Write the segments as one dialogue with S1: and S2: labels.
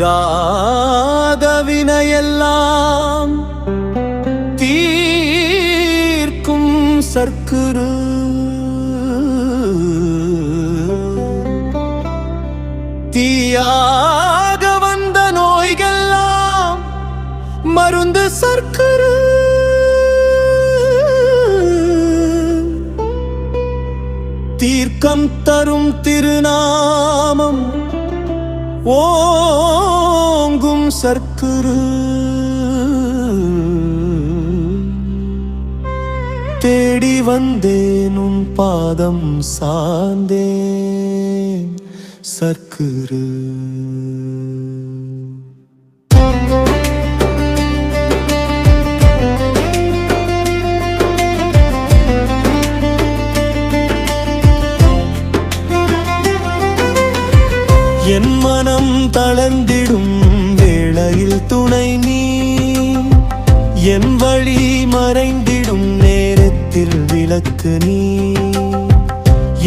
S1: தீராத வினையெல்லாம் தீர்க்கும் சற்குரு தீயாக வந்த நோய்கள்லாம் மருந்து சற்குரு தீர்க்கம் தரும் திருநாமம் ஓங்கும் சற்குரு தேடி வந்தேன் உன் பாதம் சார்ந்தேன் சற்குரு. என் மனம் தளர்ந்திடும் வேளையில் துணை நீ, என் வழி மறைந்திடும் நேரத்தில் விளக்கு நீ.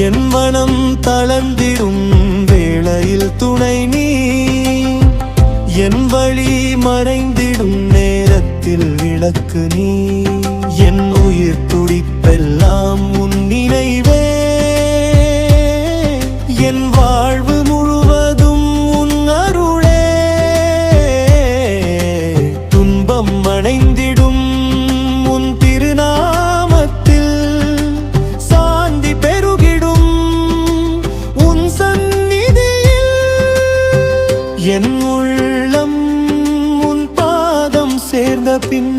S1: என் மனம் தளர்ந்திடும் வேளையில் துணை நீ, என் வழி மறைந்திடும் நேரத்தில் விளக்கு நீ. என் உயிர் துடிப்பெல்லாம் உன் நினைவே, என் வாழ்வு முழுவதும் உன் அருளே. துன்பம் அணைந்திடும் உன் திருநாமத்தில் சாந்தி பெருகிடும் உன் சந்நிதியில். என் உள்ளம் உன் பாதம் சேர்ந்த பின்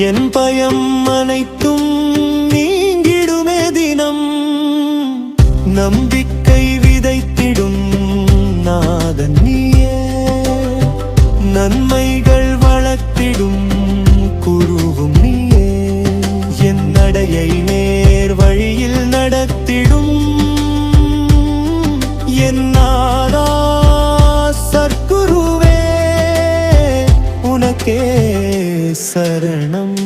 S1: என் பயம் அனைத்தும் நீங்கிடுமே தினம். நம்பிக்கை விதைத்திடும் நாதன் நீயே, நன்மைகள் வளர்த்திடும் குருவும் நீயே. என் நடையை நேர் வழியில் நடத்திடும் என் நாதா சற்குருவே, உனக்கே சரணம்.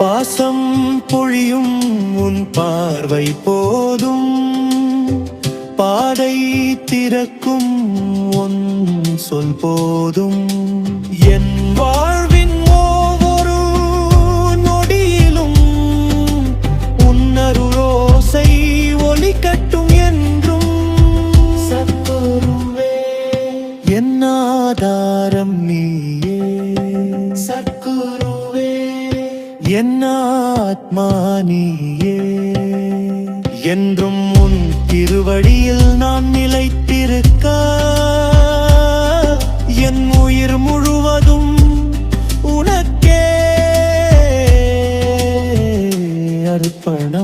S1: பாசம் பொழியும் உன் பார்வை போதும், பாதை திறக்கும் உன் சொல் போதும். என் வாழ்வின் ஒவ்வொரு நொடியிலும் உன் அருளோசை ஒலிக்கட்டும் என்றும். சற்குருவே என் ஆதாரம் நீயே, சற்குருவே என் ஆத்மா நீயே. என்றும் உன் திருவடியில் நான் நிலைத்திருக்க என் உயிர் முழுவதும் உனக்கே அர்ப்பணம்.